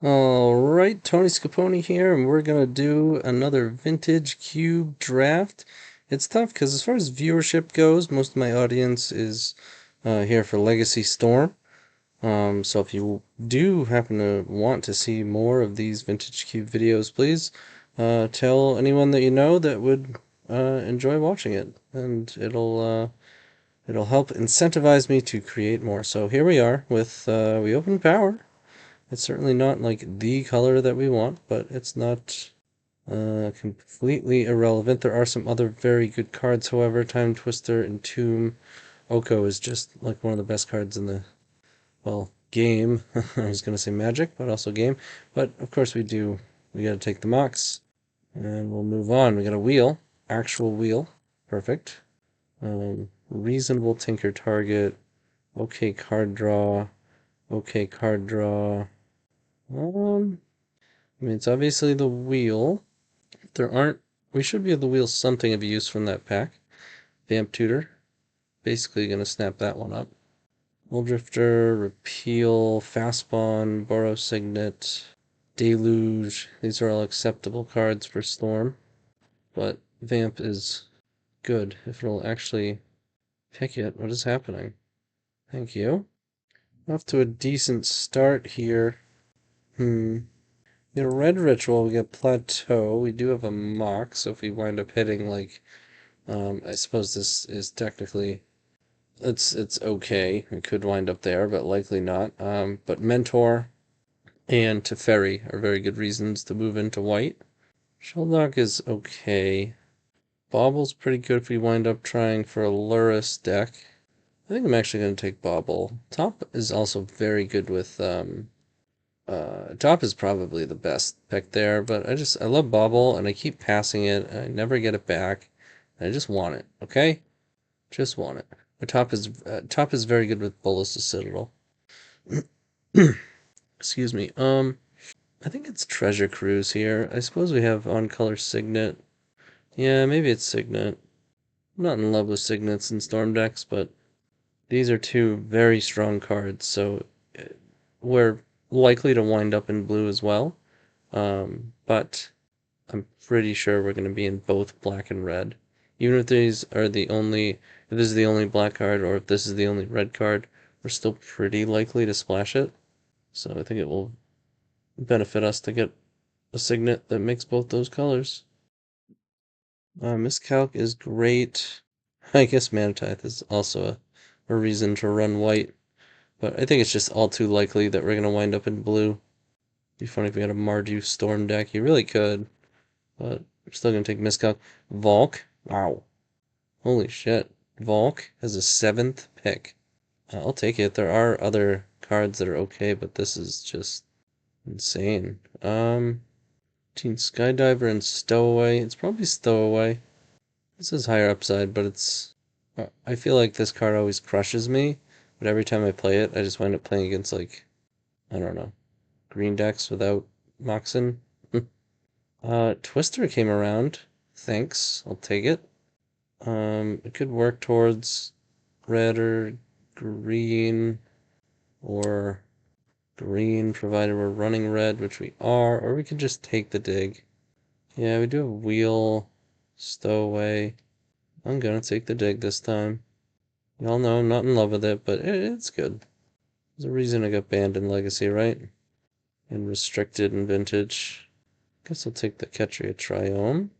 Alright, TonyScapone here, and we're gonna do another vintage cube draft. It's tough because as far as viewership goes, most of my audience is here for Legacy Storm. So if you do happen to want to see more of these vintage cube videos, please tell anyone that you know that would enjoy watching it, and it'll help incentivize me to create more. So here we are with we open power. It's certainly not like the color that we want, but it's not completely irrelevant. There are some other very good cards, however. Time Twister, Entomb, Oko is just like one of the best cards in the, well, game. I was going to say Magic, but also game. But of course we got to take the Mox, and we'll move on. We got a wheel, actual wheel, perfect. Reasonable Tinker target, okay card draw, okay card draw. I mean, it's obviously the wheel. There aren't. We should be able to wheel something of use from that pack. Vamp Tutor. Basically gonna snap that one up. Drifter, Repeal, Fastbond, Borrow Signet, Deluge. These are all acceptable cards for Storm. But Vamp is good if it'll actually pick it. What is happening? Thank you. Off to a decent start here. We get a red ritual, we get plateau, we do have a mock, so if we wind up hitting like I suppose this is technically it's okay. We could wind up there, but likely not. But mentor and Teferi are very good reasons to move into white. Sheldock is okay. Bobble's pretty good if we wind up trying for a Luris deck. I think I'm actually going to take Bobble. Top is also very good with Top is probably the best pick there, but I love Bobble and I keep passing it. I never get it back. I just want it, okay? Just want it. But Top is very good with Bolas' Citadel. Excuse me. I think it's Treasure Cruise here. I suppose we have on color Signet. Yeah, maybe it's Signet. I'm not in love with Signets and Storm decks, but these are two very strong cards, so we're likely to wind up in blue as well. But I'm pretty sure we're going to be in both black and red. Even if these are the only, if this is the only black card or if this is the only red card, we're still pretty likely to splash it. So I think it will benefit us to get a Signet that makes both those colors. Miscalc is great. I guess Manatithe is also a reason to run white, but I think it's just all too likely that we're going to wind up in blue. Be funny if we had a Mardu Storm deck. You really could, but I'm still going to take Miscalc. Volk. Wow. Holy shit. Volk has a 7th pick. I'll take it. There are other cards that are okay, but this is just insane. Between Skydiver and Stowaway. It's probably Stowaway. This is higher upside, but it's... I feel like this card always crushes me, but every time I play it, I just wind up playing against, like, I don't know, green decks without Moxen. Twister came around. Thanks. I'll take it. It could work towards red or green, or green, provided we're running red, which we are, or we could just take the dig. Yeah, we do have wheel, stowaway. I'm gonna take the dig this time. Y'all know I'm not in love with it, but it's good. There's a reason I got banned in Legacy, right? And restricted in Vintage. Guess I'll take the Ketria Triome.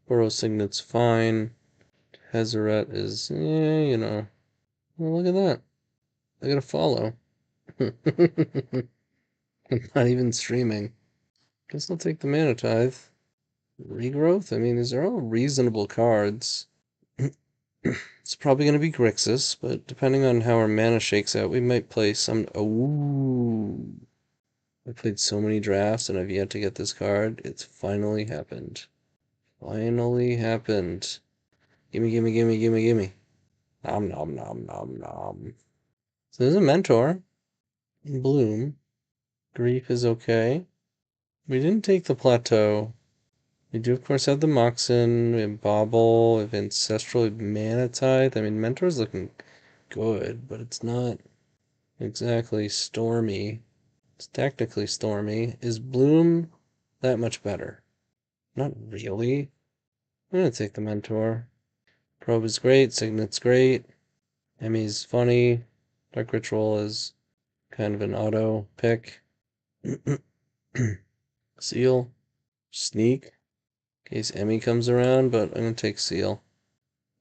Burrow Signet's fine. Tezzeret is, yeah, you know. Well, look at that. I got a follow. I'm not even streaming. Guess I'll take the Manatithe. Regrowth? I mean, these are all reasonable cards. It's probably going to be Grixis, but depending on how our mana shakes out, we might play some... Ooh. I played so many drafts and I've yet to get this card. It's finally happened. Finally happened. Gimme, gimme, gimme, gimme, gimme. Nom, nom, nom, nom, nom. So there's a Mentor. Bloom. Grief is okay. We didn't take the Plateau. We do, of course, have the Moxen. We have Bobble. We have Ancestral. We have Manatithe. I mean, Mentor's looking good, but it's not exactly stormy. It's technically stormy. Is Bloom that much better? Not really. I'm gonna take the Mentor. Probe is great, Signet's great, Emmy's funny, Dark Ritual is kind of an auto pick. Seal, Sneak, in case Emmy comes around, but I'm gonna take Seal.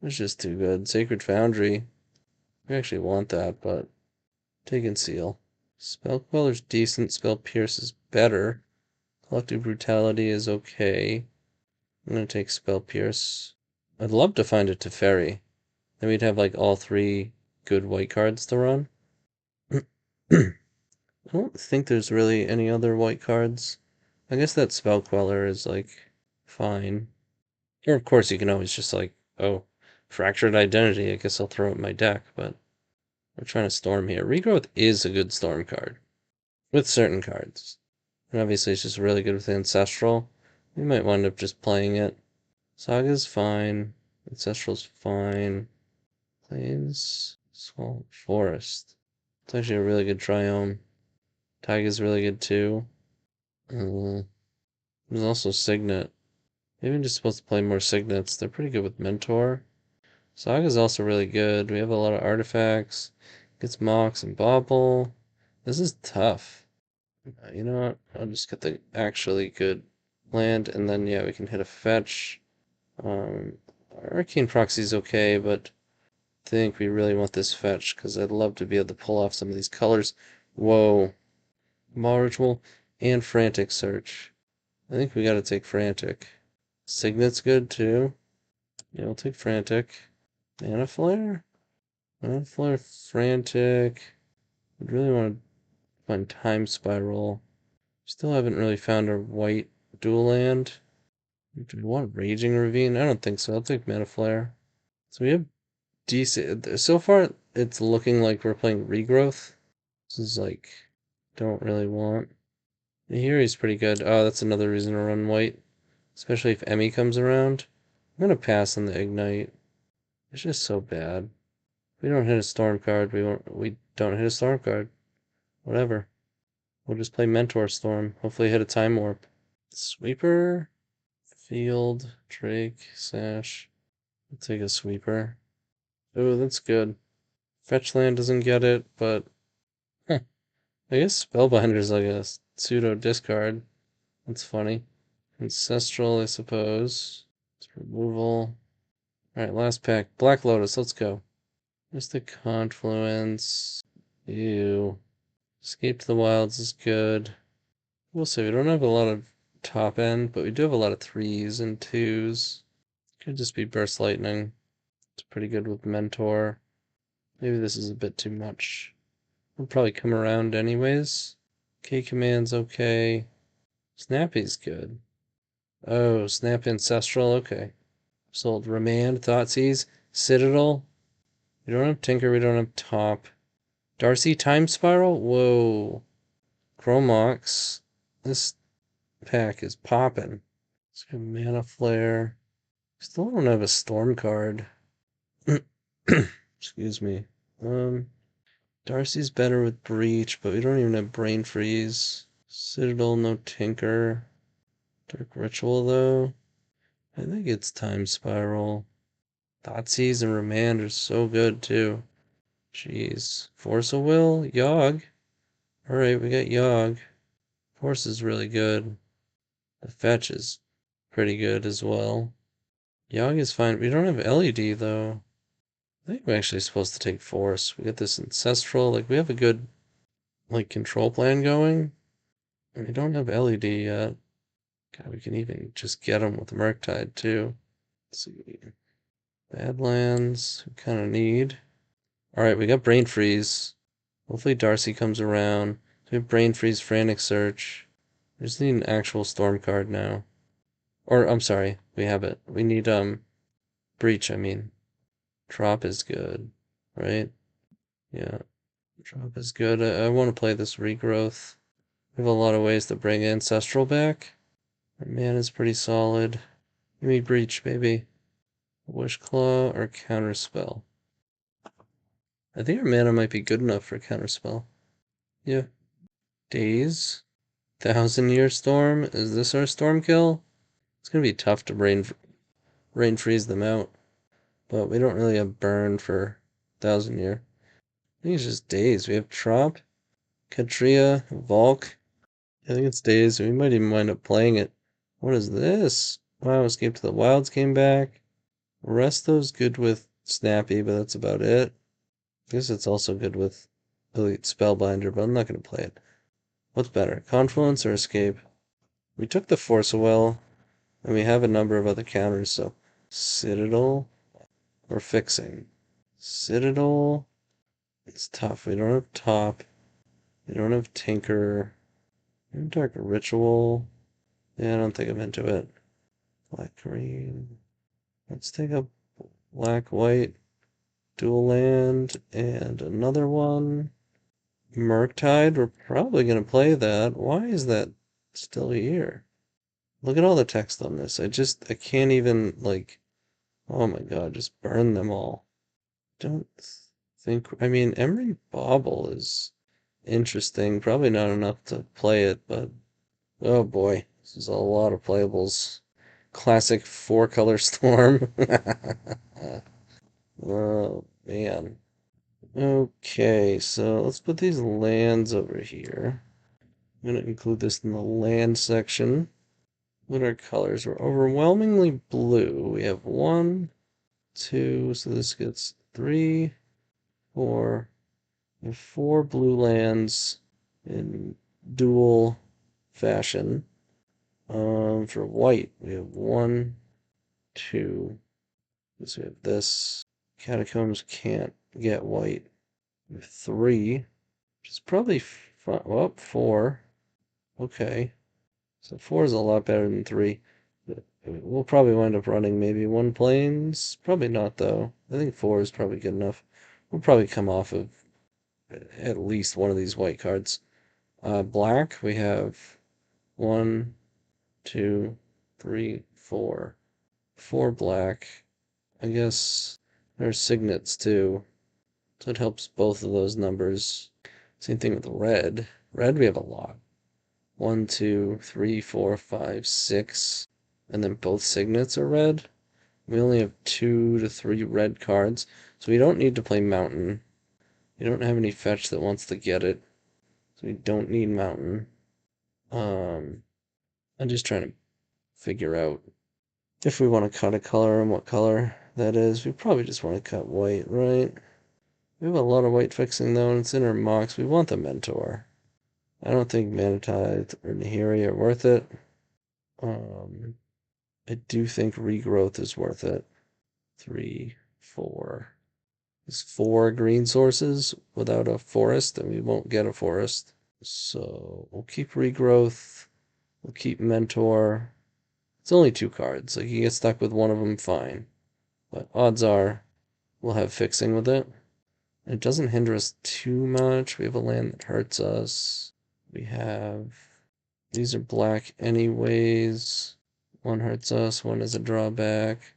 It's just too good. Sacred Foundry, we actually want that, but taking Seal. Spell Queller's decent, Spell Pierce is better. Collective Brutality is okay. I'm gonna take Spell Pierce. I'd love to find a Teferi. Then we'd have like all 3 good white cards to run. I don't think there's really any other white cards. I guess that Spell Queller is like fine. Or of course you can always just like, oh, Fractured Identity, I guess I'll throw it in my deck, but we're trying to storm here. Regrowth is a good storm card. With certain cards. And obviously it's just really good with Ancestral. We might wind up just playing it. Saga's fine. Ancestral's fine. Plains, Swamp, Forest. It's actually a really good Triome. Taiga's really good too. There's also Signet. Maybe I'm just supposed to play more Signets. They're pretty good with Mentor. Saga's also really good. We have a lot of artifacts. Gets Mox and Bobble. This is tough. You know what? I'll just get the actually good land, and then yeah, we can hit a fetch. Arcane Proxy's okay, but I think we really want this fetch because I'd love to be able to pull off some of these colors. Whoa. Maw Ritual and Frantic Search. I think we gotta take Frantic. Signet's good too. Yeah, we'll take Frantic. Mana Flare? Mana Flare, Frantic. I really want to find Time Spiral. Still haven't really found a white dual land. Do we want Raging Ravine? I don't think so. I'll take Mana Flare. So we have decent. So far, it's looking like we're playing Regrowth. This is like, don't really want. Here he's pretty good. Oh, that's another reason to run white. Especially if Emmy comes around. I'm gonna pass on the Ignite. It's just so bad. We don't hit a Storm card. We don't hit a Storm card. Whatever. We'll just play Mentor Storm. Hopefully hit a Time Warp. Sweeper. Field. Drake. Sash. I'll take a Sweeper. Oh, that's good. Fetch land doesn't get it, but huh. I guess Spellbinder's like a pseudo discard. That's funny. Ancestral, I suppose. It's removal. Alright, last pack. Black Lotus, let's go. There's the Confluence. Ew. Escape to the Wilds is good. We'll see. We don't have a lot of top end, but we do have a lot of 3s and 2s. Could just be Burst Lightning. It's pretty good with Mentor. Maybe this is a bit too much. We'll probably come around anyways. K-Command's okay. Snappy's good. Oh, Snap Ancestral, okay. Sold Remand, Thoughtseize, Citadel. We don't have Tinker, we don't have Top. Darcy, Time Spiral? Whoa. Chromox. This pack is popping. Let's go Mana Flare. Still don't have a Storm card. Excuse me. Darcy's better with Breach, but we don't even have Brain Freeze. Citadel, no Tinker. Dark Ritual, though. I think it's Time Spiral. Thoughtseize and Remand are so good, too. Jeez. Force of Will? Yogg. Alright, we got Yogg. Force is really good. The Fetch is pretty good as well. Yogg is fine. We don't have LED, though. I think we're actually supposed to take Force. We got this Ancestral. Like, we have a good, like, control plan going. And we don't have LED yet. God, we can even just get them with Murktide, too. Let's see. Badlands, we kind of need. Alright, we got Brain Freeze. Hopefully Darcy comes around. So we have Brain Freeze, Frantic Search. We just need an actual Storm card now. Or, I'm sorry, we have it. We need, Breach, I mean. Drop is good, right? Yeah, drop is good. I want to play this Regrowth. We have a lot of ways to bring Ancestral back. Our mana's pretty solid. Give me Breach, baby. Wish Claw or Counterspell. I think our mana might be good enough for Counterspell. Yeah. Daze. 1,000-Year Storm. Is this our storm kill? It's gonna be tough to rain freeze them out. But we don't really have burn for 1,000-Year. I think it's just Daze. We have Trop, Katria, Volk. I think it's Daze. We might even wind up playing it. What is this? Wow, Escape to the Wilds came back. Resto's good with Snappy, but that's about it. I guess it's also good with Elite Spellbinder, but I'm not going to play it. What's better, Confluence or Escape? We took the Force Well, and we have a number of other counters, so Citadel or Fixing. Citadel, it's tough. We don't have Top. We don't have Tinker. We have Dark Ritual. Yeah, I don't think I'm into it. Black green. Let's take a black white dual land and another one. Murktide, we're probably gonna play that. Why is that still here? Look at all the text on this. I can't even, like, oh my god, just burn them all. Don't think, I mean, Emery Bauble is interesting. Probably not enough to play it, but oh boy, this is a lot of playables. Classic 4-color storm. Oh man. Okay, so let's put these lands over here. I'm going to include this in the land section. What are colors? We're overwhelmingly blue. We have 1, 2, so this gets 3, 4. We have 4 blue lands in dual fashion. For white, we have 1, 2. So we have this. Catacombs can't get white. We have 3, which is probably fun. Well, 4. Okay. So 4 is a lot better than 3. We'll probably wind up running maybe 1 planes. Probably not, though. I think 4 is probably good enough. We'll probably come off of at least one of these white cards. Black, we have 1, 2, 3, 4. 4 black. I guess there's signets, too. So it helps both of those numbers. Same thing with red. Red, we have a lot. 1, 2, 3, 4, 5, 6. And then both signets are red. We only have 2 to 3 red cards. So we don't need to play Mountain. We don't have any fetch that wants to get it. So we don't need Mountain. I'm just trying to figure out if we want to cut a color and what color that is. We probably just want to cut white, right? We have a lot of white fixing though, and it's in our mocks. We want the Mentor. I don't think Manatide or Nahiri are worth it. I do think Regrowth is worth it. 3, 4. There's 4 green sources without a forest, and we won't get a forest. So we'll keep Regrowth. We'll keep Mentor. It's only 2 cards. Like, you get stuck with one of them, fine. But odds are we'll have fixing with it. It doesn't hinder us too much. We have a land that hurts us. We have... These are black anyways. One hurts us, one is a drawback.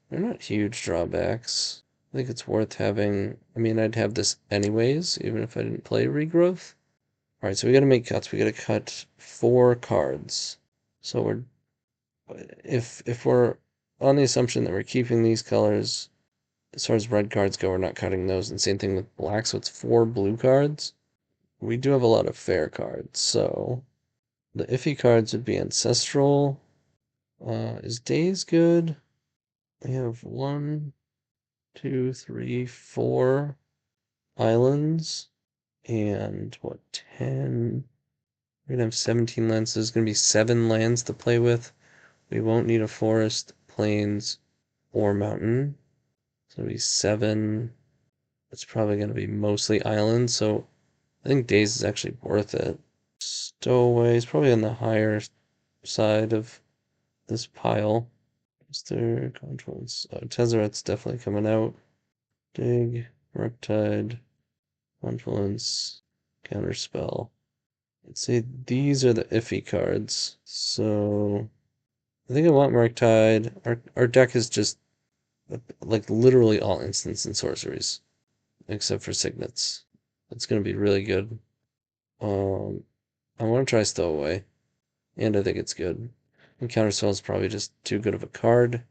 They're not huge drawbacks. I think it's worth having... I mean, I'd have this anyways, even if I didn't play Regrowth. Alright, so we gotta make cuts. We gotta cut 4 cards. So we're... If we're on the assumption that we're keeping these colors... As far as red cards go, we're not cutting those. And same thing with black, so it's 4 blue cards. We do have a lot of fair cards, so... The iffy cards would be Ancestral. Is Days good? We have 1, 2, 3, 4 islands. And, what, 10? We're gonna have 17 lands. There's gonna be 7 lands to play with. We won't need a forest, plains, or mountain. So it'll be 7. It's probably going to be mostly islands, so I think Days is actually worth it. Stowaway is probably on the higher side of this pile. Is there Confluence? Tezzeret's definitely coming out. Dig, Riptide, Confluence, Counterspell. Let's say these are the iffy cards. So I think I want Murktide. Our deck is just like literally all instants and sorceries, except for signets. It's gonna be really good. I want to try Stowaway, and I think it's good. And Counterspell is probably just too good of a card.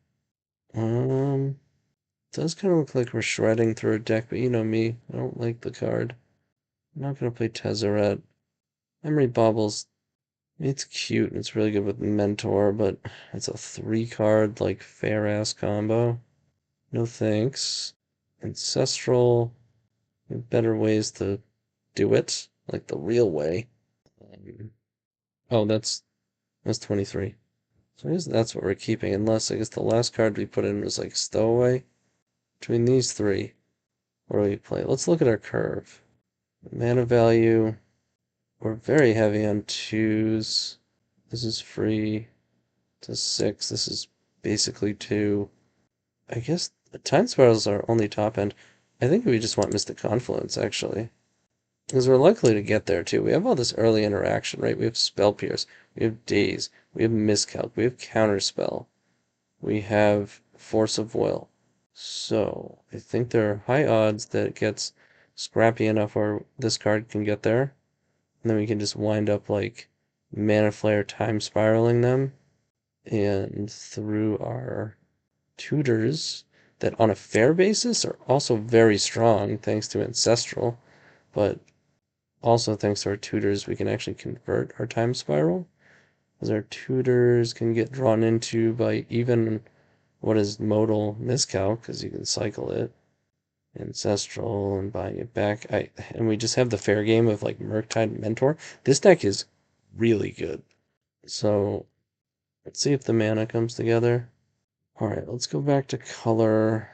Does kind of look like we're shredding through a deck, but you know me, I don't like the card. I'm not gonna play Tezzeret. Memory Baubles, it's cute and it's really good with Mentor, but it's a 3-card, like, fair-ass combo. No thanks. Ancestral, better ways to do it, like the real way. Oh, that's 23. So I guess that's what we're keeping, unless I guess the last card we put in was like Stowaway. Between these three, what do we play? Let's look at our curve. Mana value, we're very heavy on 2s. This is free to 6. This is basically 2. I guess the Time Spirals are only top end. I think we just want Mystic Confluence, actually. Because we're likely to get there, too. We have all this early interaction, right? We have Spell Pierce, we have Daze, we have Miscalc, we have Counterspell, we have Force of Will. So, I think there are high odds that it gets scrappy enough where this card can get there. And then we can just wind up, like, Mana Flare Time Spiraling them. And through our tutors, that on a fair basis are also very strong, thanks to Ancestral. But also, thanks to our tutors, we can actually convert our time spiral, as our tutors can get drawn into by even what is modal miscalc, because you can cycle it, ancestral, and buying it back. And we just have the fair game of like Murktide Mentor. This deck is really good. So let's see if the mana comes together. All right, let's go back to color,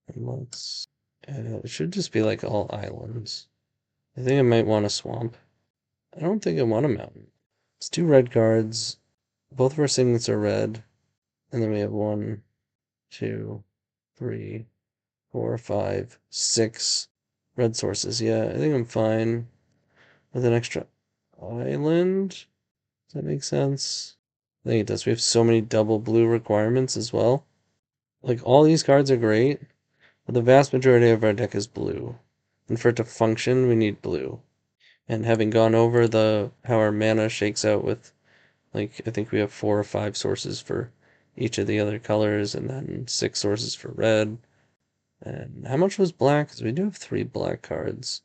and let's. It should just be like all islands. I think I might want a swamp. I don't think I want a mountain. It's 2 red cards. Both of our signets are red. And then we have 1, 2, 3, 4, 5, 6 red sources. Yeah, I think I'm fine with an extra island. Does that make sense? I think it does. We have so many double blue requirements as well. Like, all these cards are great, but the vast majority of our deck is blue. And for it to function, we need blue. And having gone over how our mana shakes out with, like, I think we have 4 or 5 sources for each of the other colors, and then 6 sources for red. And how much was black? Because we do have 3 black cards.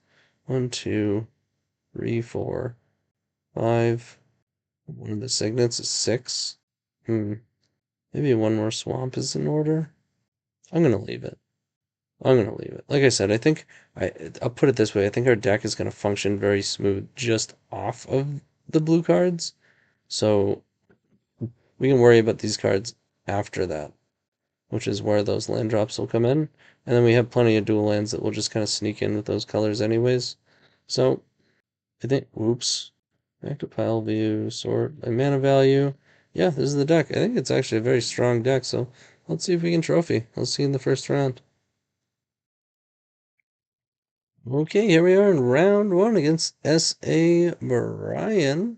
1, 2, 3, 4, 5. One of the signets is 6. Maybe one more swamp is in order. I'm gonna leave it. Like I said, I think I'll put it this way. I think our deck is gonna function very smooth just off of the blue cards. So we can worry about these cards after that, which is where those land drops will come in. And then we have plenty of dual lands that will just kind of sneak in with those colors anyways. So I think, whoops, back to pile view, sort, and mana value. Yeah, this is the deck. I think it's actually a very strong deck, so let's see if we can trophy. Let's see in the first round. Okay, here we are in round 1 against S.A. Brian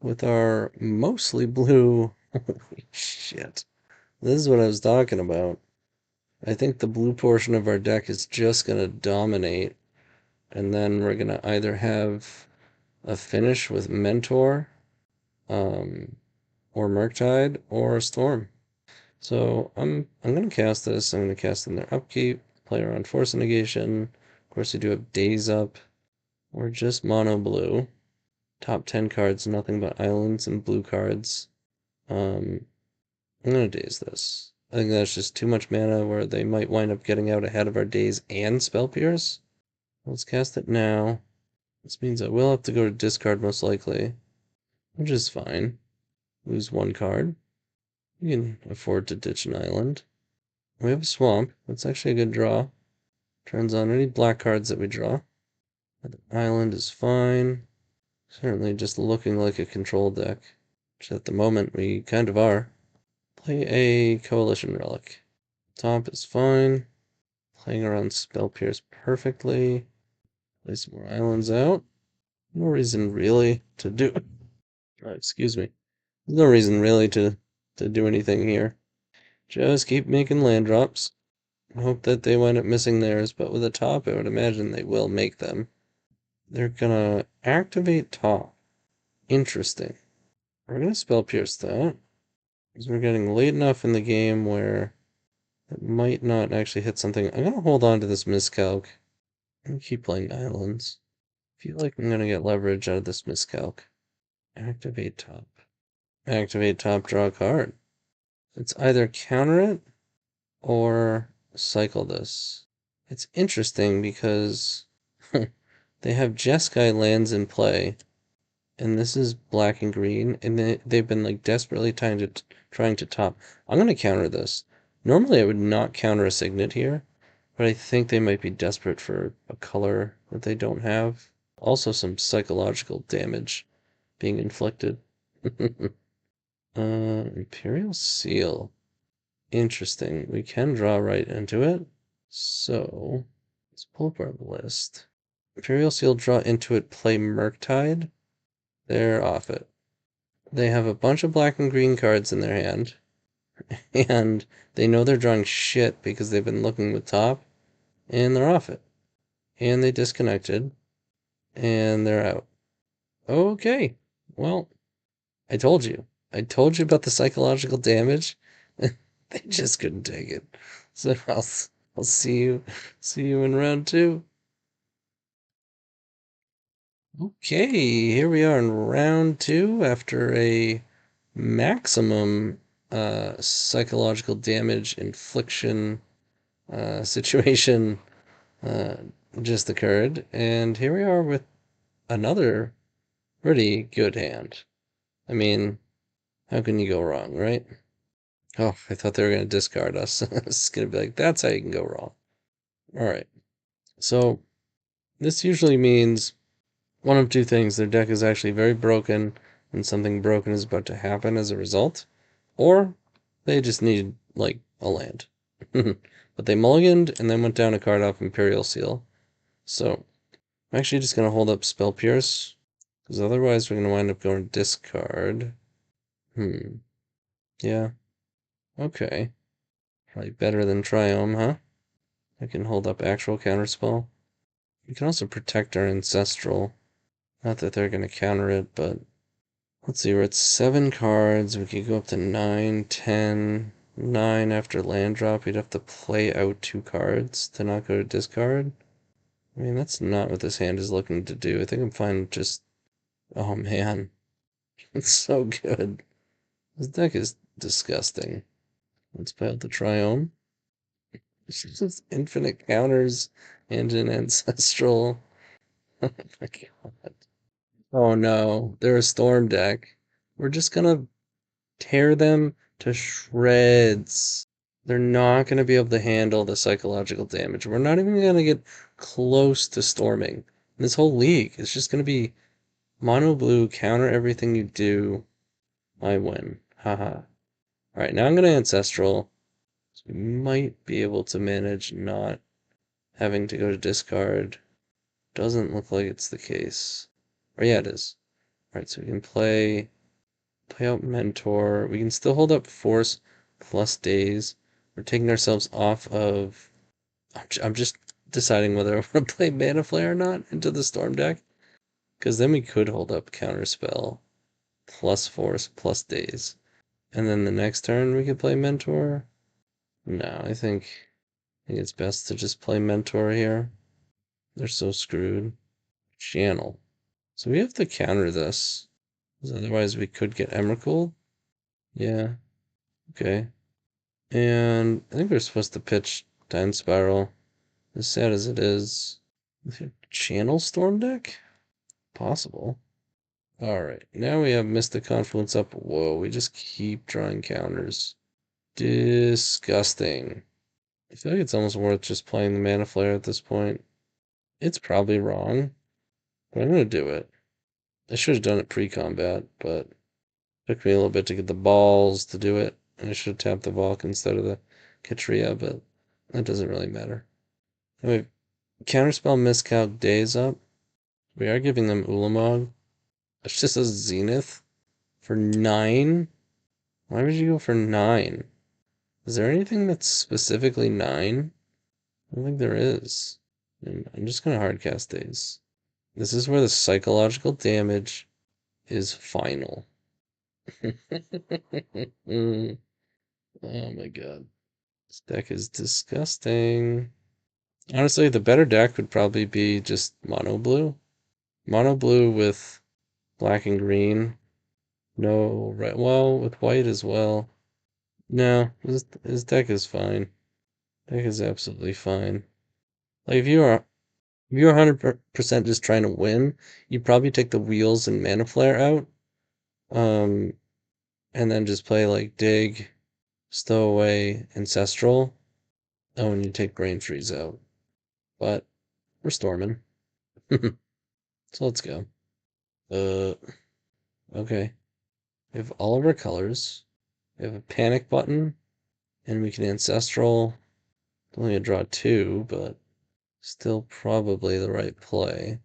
with our mostly blue. Holy shit. This is what I was talking about. I think the blue portion of our deck is just going to dominate, and then we're going to either have a finish with Mentor, or Murktide, or a Storm. So I'm going to cast this. I'm going to cast in their upkeep, play around Force Negation. Of course, we do have Daze up. We're just mono blue. Top 10 cards, nothing but islands and blue cards. I'm going to Daze this. I think that's just too much mana where they might wind up getting out ahead of our Daze and Spell Pierce. Let's cast it now. This means I will have to go to discard most likely, which is fine. Lose 1 card. We can afford to ditch an island. We have a swamp. That's actually a good draw. Turns on any black cards that we draw. The island is fine. Certainly just looking like a control deck, which at the moment we kind of are. Play a Coalition Relic. Top is fine. Playing around Spell Pierce perfectly. Play some more islands out. No reason really to do. Excuse me. There's no reason really to do anything here. Just keep making land drops. Hope that they wind up missing theirs, but with a top, I would imagine they will make them. They're gonna activate top. Interesting. We're going to spell pierce that, because we're getting late enough in the game where it might not actually hit something. I'm going to hold on to this miscalc and keep playing islands. Feel like I'm going to get leverage out of this miscalc. Activate top. Activate top, draw a card. It's either counter it or cycle this. It's interesting because they have Jeskai lands in play, and this is black and green, and they've been like desperately trying to top. I'm going to counter this. Normally I would not counter a Signet here, but I think they might be desperate for a color that they don't have. Also some psychological damage being inflicted. Imperial Seal. Interesting. We can draw right into it. So, let's pull up our list. Imperial Seal, draw into it, play Murktide. They're off it. They have a bunch of black and green cards in their hand. And they know they're drawing shit because they've been looking with top. And they're off it. And they disconnected. And they're out. Okay. Well, I told you. I told you about the psychological damage. They just couldn't take it. So I'll see you in round 2. Okay, here we are in round 2 after a maximum psychological damage infliction situation uh, just occurred, and here we are with another pretty good hand. I mean, how can you go wrong, right? Oh, I thought they were going to discard us. It's going to be like, that's how you can go wrong. All right. So this usually means one of two things. Their deck is actually very broken, and something broken is about to happen as a result. Or they just need, like, a land. But they mulliganed and then went down a card off Imperial Seal. So I'm actually just going to hold up Spell Pierce, because otherwise we're going to wind up going discard. Yeah. Okay. Probably better than Triome, huh? I can hold up actual counterspell. We can also protect our Ancestral. Not that they're going to counter it, but let's see, we're at 7 cards. We could go up to 9, 10, 9 after land drop. We'd have to play out 2 cards to not go to discard. I mean, that's not what this hand is looking to do. I think I'm fine just... Oh, man. It's so good. This deck is disgusting. Let's play out the Triome. It's just infinite counters and an Ancestral. Oh my god. Oh no, they're a Storm deck. We're just gonna tear them to shreds. They're not gonna be able to handle the psychological damage. We're not even gonna get close to storming. This whole league is just gonna be mono blue, counter everything you do. I win. Haha. Alright, now I'm gonna Ancestral. So we might be able to manage not having to go to discard. Doesn't look like it's the case. Or yeah, it is. Alright, so we can play out Mentor. We can still hold up Force plus Daze. We're taking ourselves off of... I'm just deciding whether I want to play Mana Flare or not into the Storm deck. Because then we could hold up Counterspell plus Force plus Daze. And then the next turn we could play Mentor. No, I think it's best to just play Mentor here. They're so screwed. Channel. So we have to counter this. Because otherwise we could get Emrakul. Yeah. Okay. And I think we're supposed to pitch Time Spiral. As sad as it is. Channel Storm deck? Possible. Alright, now we have Mystic Confluence up. Whoa, we just keep drawing counters. Disgusting. I feel like it's almost worth just playing the Mana Flare at this point. It's probably wrong, but I'm gonna do it. I should have done it pre-combat, but it took me a little bit to get the balls to do it. And I should have tapped the Valk instead of the Katria, but that doesn't really matter. Anyway, Counterspell Miscalc Days up. We are giving them Ulamog. It's just a Zenith for 9? Why would you go for 9? Is there anything that's specifically 9? I don't think there is. And I'm just gonna hardcast Days. This is where the psychological damage is final. Oh my god. This deck is disgusting. Honestly, the better deck would probably be just mono blue. Mono blue with black and green. No red. Well, with white as well. No, his deck is fine. Deck is absolutely fine. Like if you're 100% just trying to win, you probably take the wheels and mana flare out. And then just play like dig, stowaway, ancestral. Oh, and you take brain freeze out. But we're storming. So let's go. Okay. We have all of our colors. We have a panic button, and we can ancestral. Only a draw 2, but still probably the right play.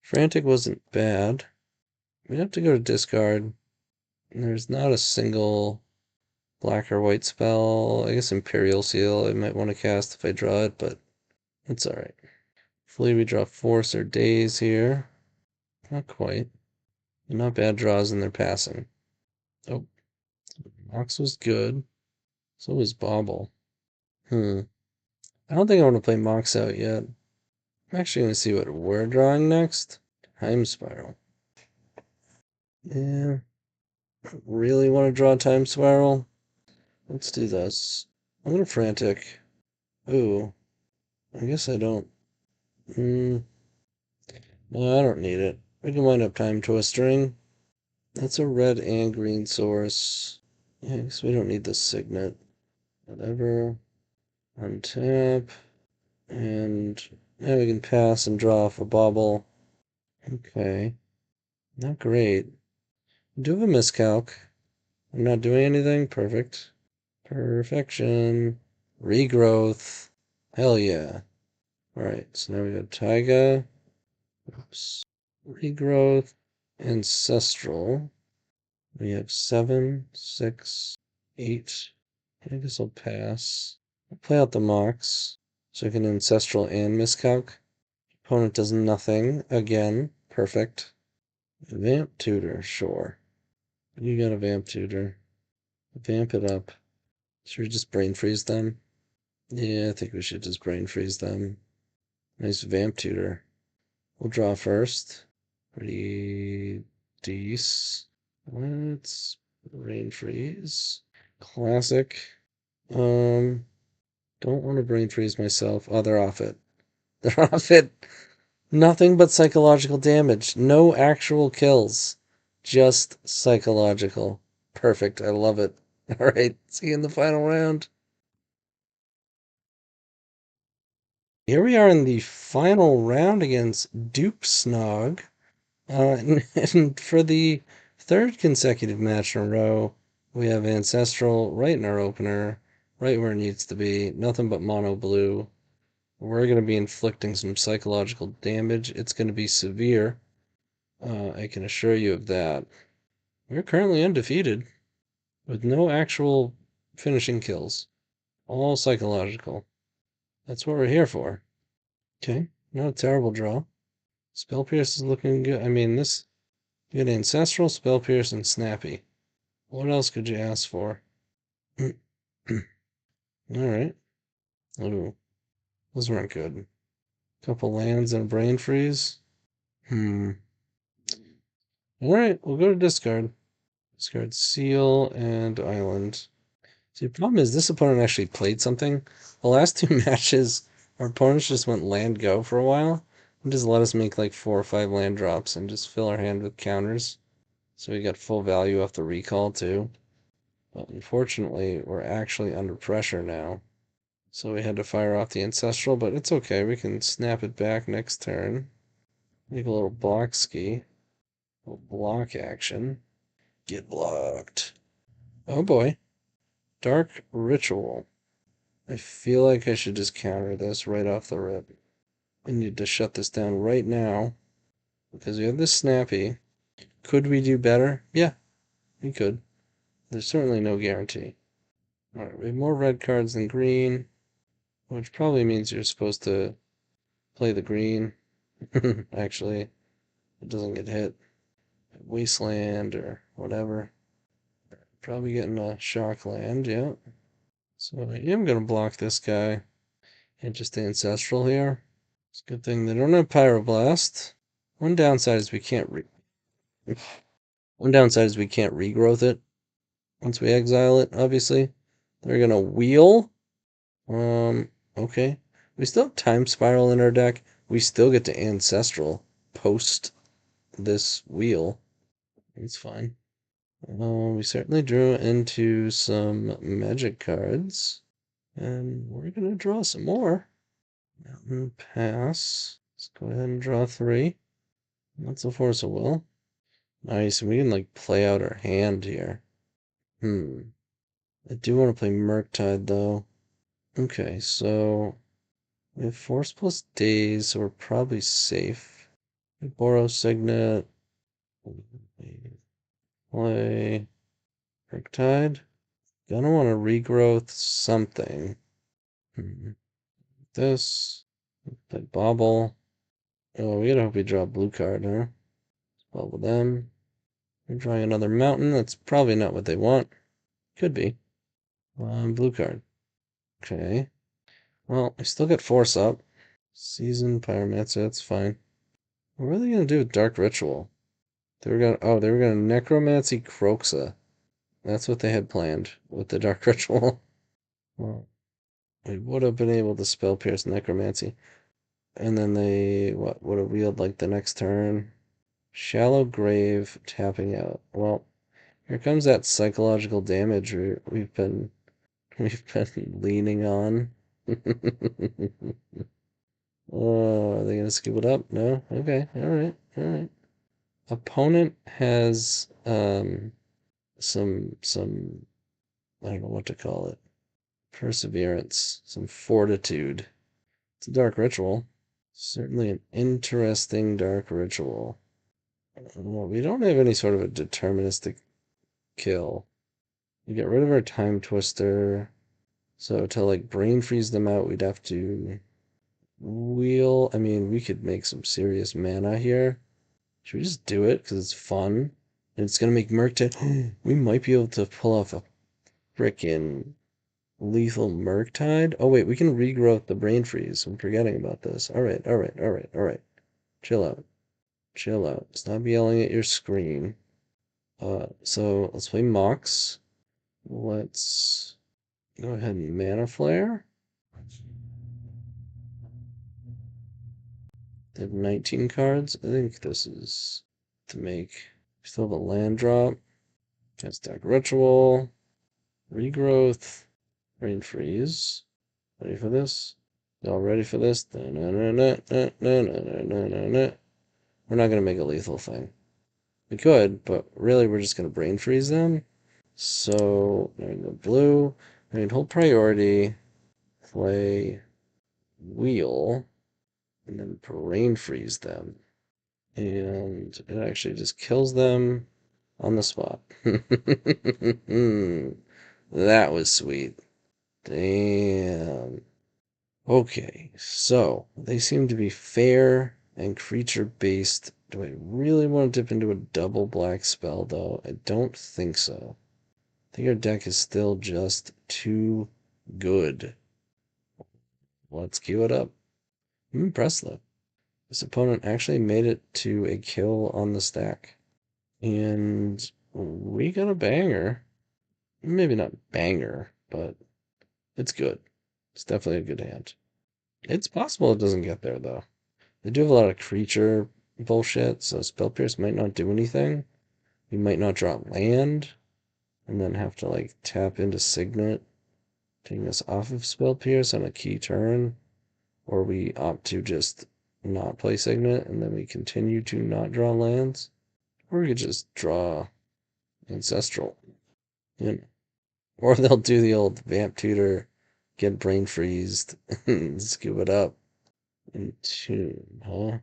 Frantic wasn't bad. We'd have to go to discard. There's not a single black or white spell. I guess Imperial Seal I might want to cast if I draw it, but it's alright. Hopefully we draw Force or Daze here. Not quite. Not bad draws in their passing. Oh, Mox was good. So was Bobble. I don't think I want to play Mox out yet. I'm actually going to see what we're drawing next. Time Spiral. Yeah. Really want to draw Time Spiral? Let's do this. I'm going to Frantic. Ooh. I guess I don't. No, I don't need it. We can wind up Time Twistering. That's a red and green source. Yeah, I guess we don't need the Signet. Whatever. Untap. And now we can pass and draw off a Bobble. Okay. Not great. Do have a miscalc. I'm not doing anything. Perfect. Perfection. Regrowth. Hell yeah. Alright, so now we got Taiga. Oops. Regrowth. Ancestral. We have 7, 6, 8. I guess I'll pass. I'll play out the Mox. So I can Ancestral and Miscalc. Opponent does nothing. Again. Perfect. Vamp Tutor, sure. You got a Vamp Tutor. Vamp it up. Should we just Brain Freeze them? Yeah, I think we should just Brain Freeze them. Nice Vamp Tutor. We'll draw first. Pretty decent. Let's Brain Freeze. Classic. Don't want to Brain Freeze myself. Oh, they're off it. They're off it. Nothing but psychological damage. No actual kills. Just psychological. Perfect. I love it. Alright, see you in the final round. Here we are in the final round against Dupe Snog. And for the third consecutive match in a row, we have Ancestral right in our opener, right where it needs to be. Nothing but mono blue. We're going to be inflicting some psychological damage. It's going to be severe. I can assure you of that. We're currently undefeated with no actual finishing kills. All psychological. That's what we're here for. Okay, not a terrible draw. Spell Pierce is looking good. I mean, this... You get Ancestral, Spell Pierce, and Snappy. What else could you ask for? Alright. Ooh, those weren't good. Couple lands and a Brain Freeze. Alright, we'll go to discard. Discard Seal and Island. See, the problem is this opponent actually played something. The last two matches, our opponents just went land go for a while and just let us make like 4 or 5 land drops and just fill our hand with counters. So we got full value off the recall too. But unfortunately, we're actually under pressure now. So we had to fire off the Ancestral, but it's okay. We can snap it back next turn. Make a little block ski. A little block action. Get blocked. Oh boy. Dark Ritual. I feel like I should just counter this right off the rip. I need to shut this down right now. Because we have this Snappy. Could we do better? Yeah, we could. There's certainly no guarantee. Alright, we have more red cards than green. Which probably means you're supposed to play the green. Actually, it doesn't get hit. Wasteland or whatever. Probably getting a shock land, yeah. So I am going to block this guy and just the Ancestral here. It's a good thing they don't have Pyroblast. One downside is we can't regrowth it once we exile it, obviously. They're going to wheel. Okay. We still have Time Spiral in our deck. We still get to Ancestral post this wheel. It's fine. We certainly drew into some magic cards. And we're going to draw some more. Mountain Pass. Let's go ahead and draw 3. That's a Force of Will. Nice. We can, like, play out our hand here. I do want to play Murktide, though. Okay, so we have Force plus Daze, so we're probably safe. We borrow Signet. Play Murktide. Gonna want to regrowth something. This. Play Bobble. Oh, we gotta hope we draw a blue card, huh? Bubble them. We're drawing another mountain. That's probably not what they want. Could be. Blue card. Okay. Well, I still get Force up. Season Pyromancer, that's fine. What were they gonna do with Dark Ritual? They were gonna Necromancy Kroxa. That's what they had planned with the Dark Ritual. Well, we would have been able to spell Pierce Necromancy. And then they would have wheeled like the next turn. Shallow Grave tapping out. Well, here comes that psychological damage we've been leaning on. Oh, are they gonna scoop it up? No? Okay, alright. Opponent has some I don't know what to call it. Perseverance, some fortitude. It's a dark ritual. Certainly an interesting dark ritual. Well, we don't have any sort of a deterministic kill. We get rid of our time twister. So to like brain freeze them out, we'd have to wheel. I mean, we could make some serious mana here. Should we just do it because it's fun? And it's gonna make Murktide. We might be able to pull off a frickin' lethal Murktide. Oh wait, we can regrowth the brain freeze. I'm forgetting about this. Alright. Chill out. Stop yelling at your screen. So let's play Mox. Let's go ahead and Mana Flare. They have 19 cards. I think this is to make. Still have a land drop. Cast Dark Ritual. Regrowth. Rain Freeze. Ready for this? Y'all ready for this? We're not gonna make a lethal thing. We could, but really we're just gonna brain freeze them. So we're gonna go blue. We're gonna hold priority. Play wheel. And then brain freeze them. And it actually just kills them on the spot. That was sweet. Damn. Okay, so they seem to be fair and creature based. Do I really want to dip into a double black spell, though? I don't think so. I think our deck is still just too good. Let's queue it up. I'm impressed, though. This opponent actually made it to a kill on the stack. And we got a banger. Maybe not banger, but it's good. It's definitely a good hand. It's possible it doesn't get there, though. They do have a lot of creature bullshit, so Spell Pierce might not do anything. We might not draw land, and then have to, like, tap into Signet, taking us off of Spell Pierce on a key turn. Or we opt to just not play Signet, and then we continue to not draw lands. Or we could just draw Ancestral. You know. Or they'll do the old Vamp Tutor, get brain freezed, and scoop it up. In tune, huh?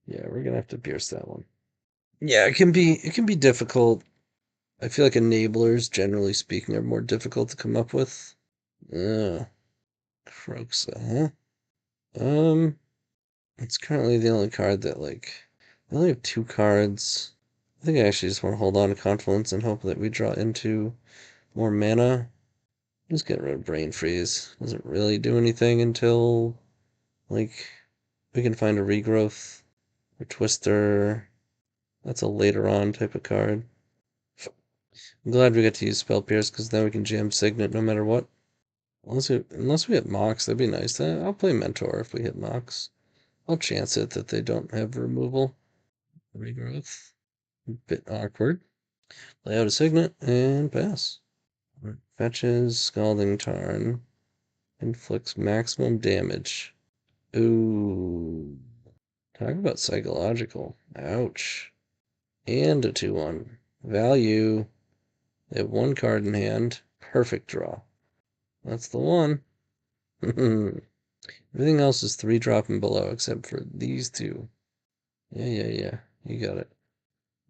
Yeah, we're gonna have to pierce that one. Yeah, it can be difficult. I feel like enablers, generally speaking, are more difficult to come up with. Kroxa, huh? It's currently the only card that, like, I only have 2 cards I think I actually just want to hold on to Confluence and hope that we draw into more mana. Just get rid of Brain Freeze. Doesn't really do anything until, like, we can find a Regrowth or Twister. That's a later on type of card. I'm glad we get to use Spell Pierce, because then we can jam Signet no matter what. Unless we hit Mox, that'd be nice. I'll play Mentor if we hit Mox. I'll chance it that they don't have removal. Regrowth. Bit awkward. Play out a Signet and pass. Fetches Scalding Tarn. Inflicts maximum damage. Ooh. Talk about psychological. Ouch. And a 2-1. Value. They have one card in hand. Perfect draw. That's the one. Everything else is 3-drop and below, except for these two. Yeah. You got it.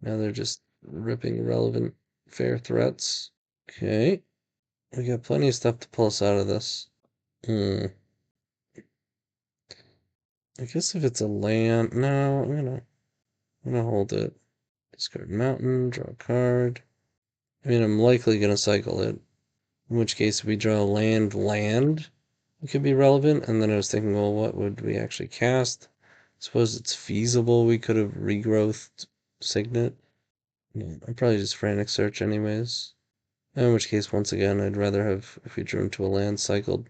Now they're just ripping relevant fair threats. Okay. We got plenty of stuff to pull us out of this. I guess if it's a land... No, I'm gonna hold it. Discard mountain, draw a card. I mean, I'm likely gonna cycle it. In which case, if we draw land, it could be relevant. And then I was thinking, well, what would we actually cast? Suppose it's feasible we could have regrowthed Signet. Yeah, I'd probably just frantic search anyways. In which case, once again, I'd rather have, if we drew into a land, cycled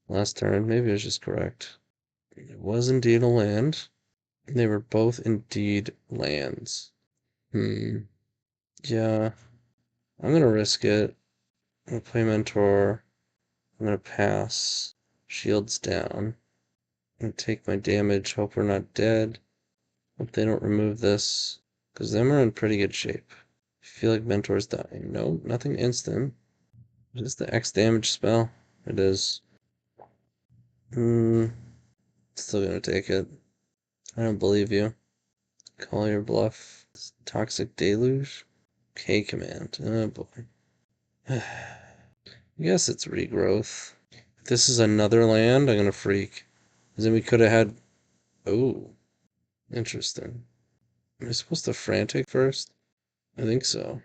last turn. Maybe I was just correct. It was indeed a land. They were both indeed lands. Yeah. I'm gonna risk it. I'm gonna play Mentor. I'm gonna pass. Shields down. I'm gonna take my damage. Hope we're not dead. Hope they don't remove this. Because them are in pretty good shape. I feel like Mentor's dying. No, nothing instant. Is this the X damage spell? It is. Still gonna take it. I don't believe you. Call your bluff. Toxic Deluge? K command. Oh boy. I guess it's regrowth. If this is another land, I'm gonna freak. Because then we could have had... Oh. Interesting. Am I supposed to frantic first? I think so.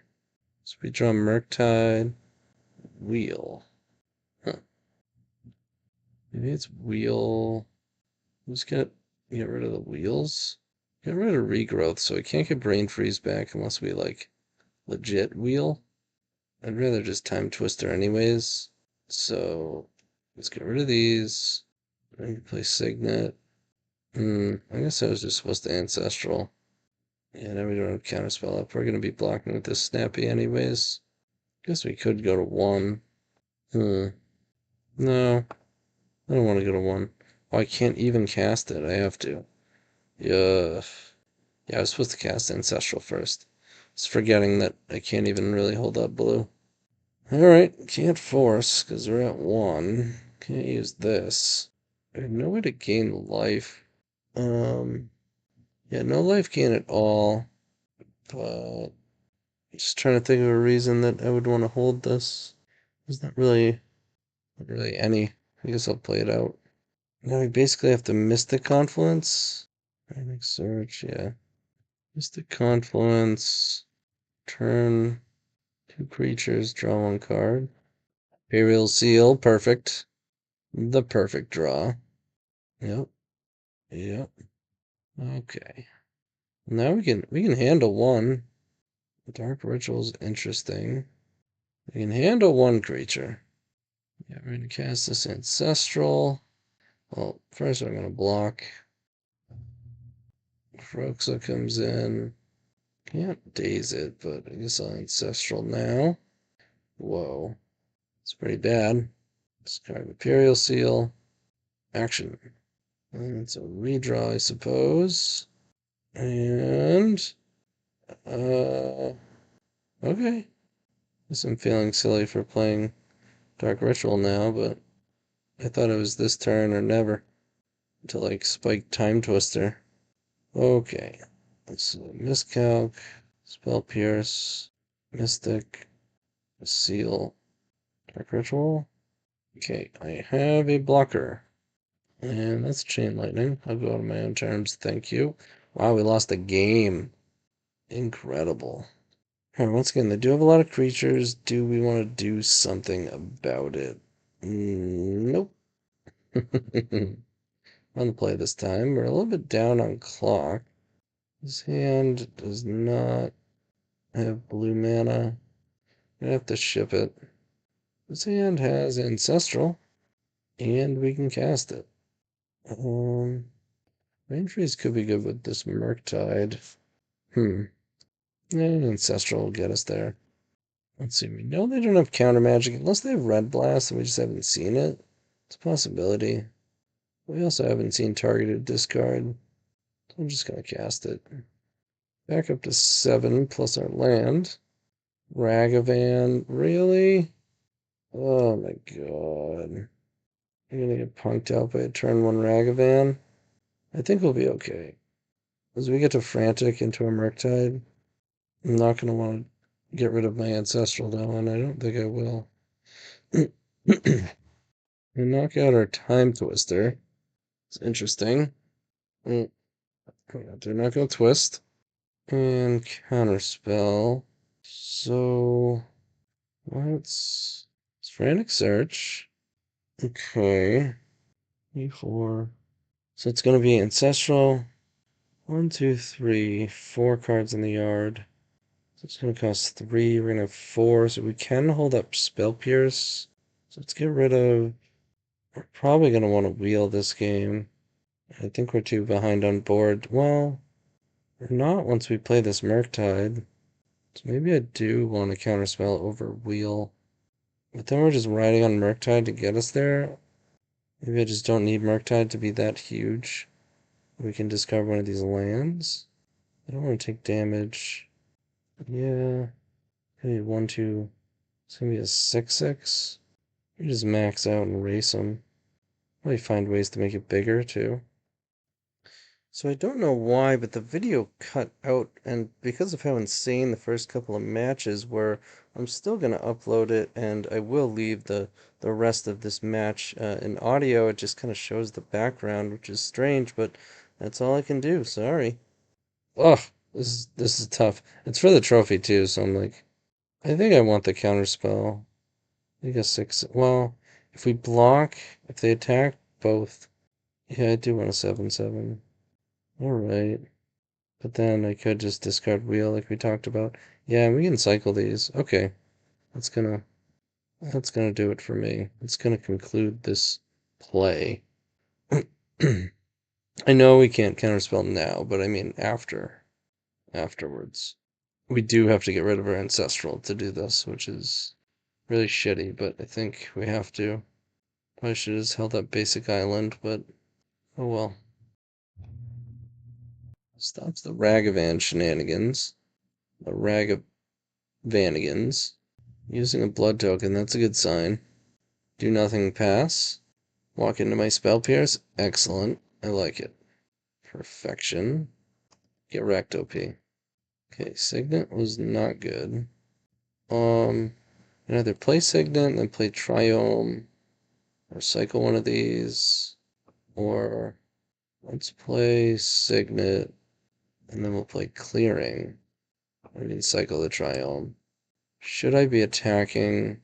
So we draw Murktide. Wheel. Huh. Maybe it's wheel. Let's get rid of the wheels. Get rid of regrowth, so we can't get brain freeze back unless we like legit wheel. I'd rather just time twister anyways. So let's get rid of these. And play Signet. I guess I was just supposed to ancestral. Yeah, now we don't have counterspell up. We're gonna be blocking with this snappy anyways. Guess we could go to 1. No. I don't want to go to 1. Oh, I can't even cast it. I have to. Yeah. Yeah, I was supposed to cast Ancestral first. Just forgetting that I can't even really hold up blue. Alright, can't force, because we're at 1. Can't use this. I have no way to gain life. Yeah, no life gain at all. But just trying to think of a reason that I would want to hold this. There's not really any. I guess I'll play it out. Now we basically have to Mystic Confluence. Panic Search, yeah. Mystic Confluence. Turn 2 creatures, draw 1 card. Imperial Seal, perfect. The perfect draw. Yep. Okay. Now we can handle 1. Dark Ritual's interesting. We can handle 1 creature. Yeah, we're gonna cast this Ancestral. Well, first I'm gonna block. Froxa comes in. Can't daze it, but I guess I'll Ancestral now. Whoa. It's pretty bad. Discard Imperial Seal. Action. And it's a redraw, I suppose. And... okay. Guess I'm feeling silly for playing Dark Ritual now, but I thought it was this turn or never. To, like, spike Time Twister. Okay. Let's Miscalc, Spell Pierce, Mystic, Seal, Dark Ritual. Okay, I have a blocker. And that's Chain Lightning. I'll go on my own terms, thank you. Wow, we lost a game. Incredible. Alright, once again, they do have a lot of creatures. Do we want to do something about it? Nope. On the play this time. We're a little bit down on clock. This hand does not have blue mana. Gonna have to ship it. This hand has Ancestral, and we can cast it. Rain Freeze could be good with this Murktide. And Ancestral will get us there. Let's see, we know they don't have counter magic unless they have Red Blast and we just haven't seen it. It's a possibility. We also haven't seen targeted discard. So I'm just gonna cast it. Back up to 7 plus our land. Ragavan, really? Oh my god. You're gonna get punked out by a turn 1 Ragavan? I think we'll be okay. As we get to Frantic into a Murktide, I'm not gonna want to get rid of my Ancestral though, and I don't think I will. And knock out our Time Twister. It's interesting. They're not gonna twist. And counterspell. So let's Frantic Search. Okay. E4. So it's gonna be Ancestral. 1, 2, 3, 4 cards in the yard. So it's gonna cost 3. We're gonna have 4, so we can hold up Spell Pierce. So let's get rid of. We're probably gonna want to wheel this game. I think we're too behind on board. Well, we're not once we play this Murktide. So maybe I do want to counterspell over wheel. But then we're just riding on Murktide to get us there. Maybe I just don't need Murktide to be that huge. We can discard one of these lands. I don't want to take damage. Yeah. I need 1, 2. It's gonna be a 6/6. You just max out and race them. Probably find ways to make it bigger too. So I don't know why, but the video cut out, and because of how insane the first couple of matches were, I'm still going to upload it, and I will leave the rest of this match in audio. It just kind of shows the background, which is strange, but that's all I can do. Sorry. Ugh, this is tough. It's for the trophy too, so I'm like, I think I want the counter spell. I think a 6. Well, if we block, if they attack both, yeah, I do want a 7/7. Alright. But then I could just discard wheel like we talked about. Yeah, we can cycle these. Okay. That's gonna do it for me. It's gonna conclude this play. I know we can't counterspell now, but I mean afterwards. We do have to get rid of our ancestral to do this, which is really shitty, but I think we have to. Probably should have just held up basic island, but oh well. Stops the Ragavan shenanigans. The Ragavanigans. Using a blood token, that's a good sign. Do nothing, pass. Walk into my spell pierce. Excellent. I like it. Perfection. Get wrecked, OP. Okay, Signet was not good. You either play Signet, then play Triome, or cycle one of these, or let's play Signet, and then we'll play Clearing. I mean, cycle the Triome. Should I be attacking?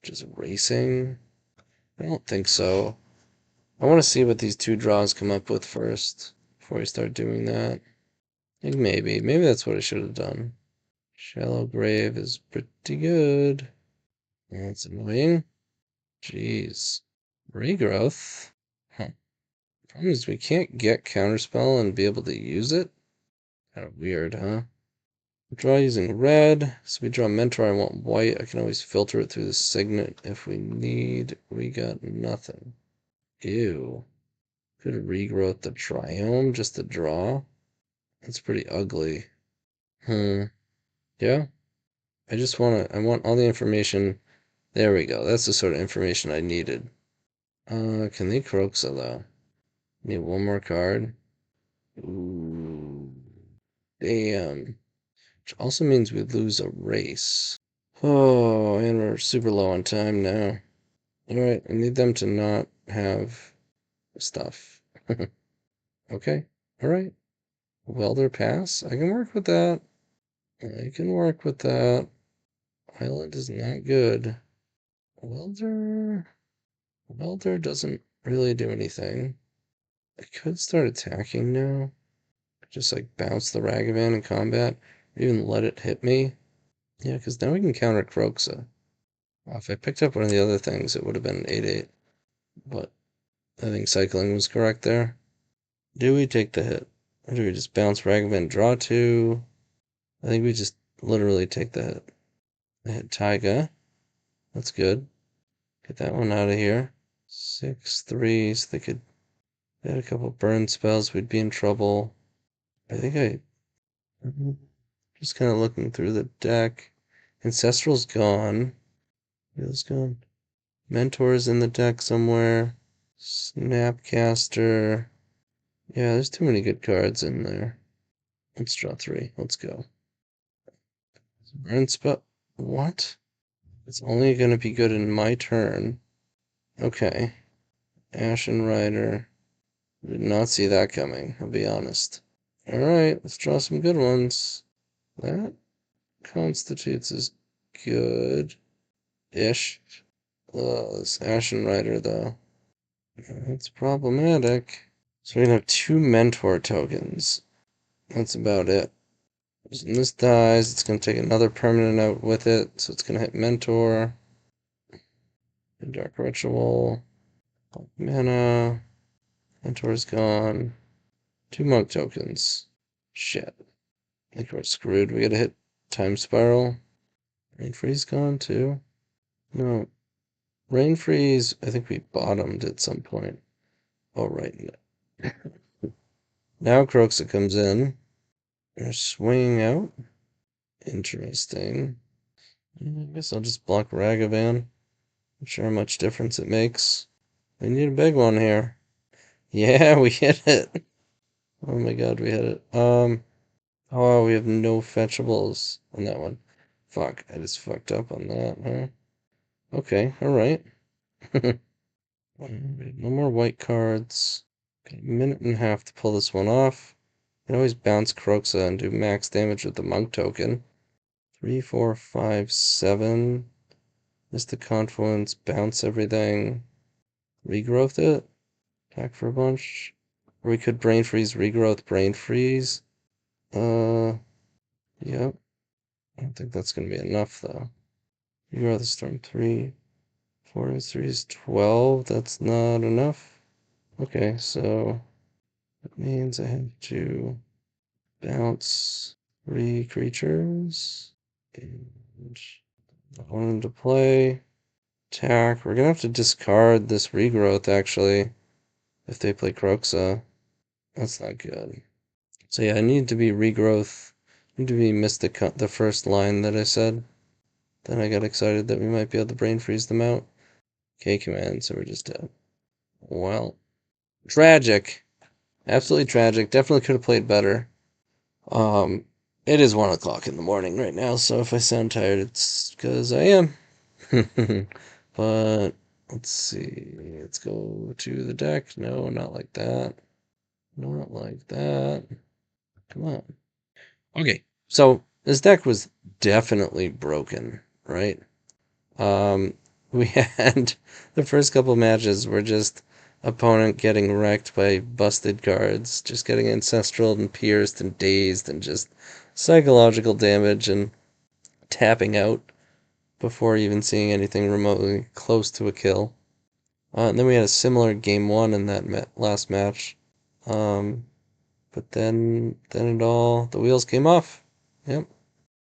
Just racing? I don't think so. I want to see what these 2 draws come up with first, before we start doing that. I think maybe that's what I should have done. Shallow Grave is pretty good. That's annoying. Jeez. Regrowth? Huh. Problem is we can't get Counterspell and be able to use it. Kind of weird, huh? Draw using red. So we draw Mentor, I want white. I can always filter it through the Signet if we need. We got nothing. Ew. Could regrowth the Triome just to draw. That's pretty ugly. Yeah. I want all the information. There we go. That's the sort of information I needed. Can they Croxa though? Need one more card. Ooh. Damn. Which also means we lose a race. Oh, and we're super low on time now. Alright, I need them to not have stuff. Okay. Alright. Welder pass? I can work with that. I can work with that. Island is not good. Welder doesn't really do anything. I could start attacking now. Just like bounce the Ragavan in combat, or even let it hit me. Yeah, because now we can counter Kroxa. If I picked up one of the other things, it would have been 8/8. But I think cycling was correct there. Do we take the hit? Or do we just bounce Ragavan, draw 2? I think we just literally take the hit. I hit Taiga. That's good. Get that one out of here. 6/3, so they could had a couple burn spells, we'd be in trouble. I think just kind of looking through the deck. Ancestral's gone. Wheel's gone. Mentor's in the deck somewhere. Snapcaster. Yeah, there's too many good cards in there. Let's draw 3. Let's go. Burn spell. What? It's only going to be good in my turn. Okay. Ashen Rider. Did not see that coming, I'll be honest. Alright, let's draw some good ones. That constitutes as good-ish. This Ashen Rider, though. That's problematic. So we're gonna have 2 Mentor tokens. That's about it. When this dies, it's gonna take another permanent out with it, so it's gonna hit Mentor. Dark Ritual. Mana. Mentor's gone. 2 Monk tokens. Shit. I think we're screwed. We gotta hit Time Spiral. Rain Freeze gone too? No. Rain Freeze, I think we bottomed at some point. Oh, right. Now Kroxa comes in. They're swinging out. Interesting. I guess I'll just block Ragavan. Not sure how much difference it makes. We need a big one here. Yeah, we hit it. Oh my god, we hit it. Oh, we have no fetchables on that one. Fuck, I just fucked up on that, huh? Okay, alright. No more white cards. Okay, a minute and a half to pull this one off. You can always bounce Kroxa and do max damage with the Monk token. 3, 4, 5, 7. Mystic Confluence, bounce everything. Regrowth it. Attack for a bunch. Or we could Brain Freeze, Regrowth, Brain Freeze. Yep. I don't think that's going to be enough, though. Regrowth Storm 3. 4 is 3 is 12. That's not enough. Okay, so that means I have to bounce 3 creatures. And I want them to play. Attack. We're gonna have to discard this regrowth, actually, if they play Kroxa. That's not good. So yeah, I need to be regrowth. I need to be missed the first line that I said. Then I got excited that we might be able to brain freeze them out. K command, so we're just dead. Well, tragic. Absolutely tragic. Definitely could have played better. It is 1 o'clock in the morning right now, so if I sound tired, it's because I am. But let's see. Let's go to the deck. No, not like that. Not like that. Come on. Okay, so this deck was definitely broken, right? We had the first couple matches were just opponent getting wrecked by busted cards, just getting ancestral and pierced and dazed and just psychological damage and tapping out before even seeing anything remotely close to a kill. And then we had a similar game 1 in that last match. But then the wheels came off. Yep.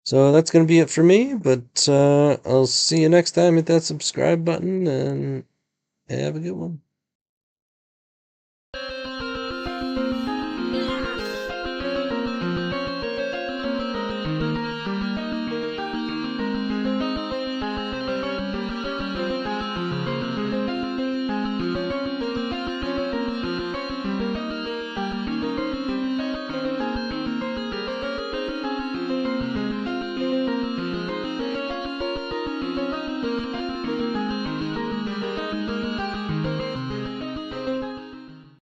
So that's going to be it for me, but I'll see you next time. Hit that subscribe button and have a good one.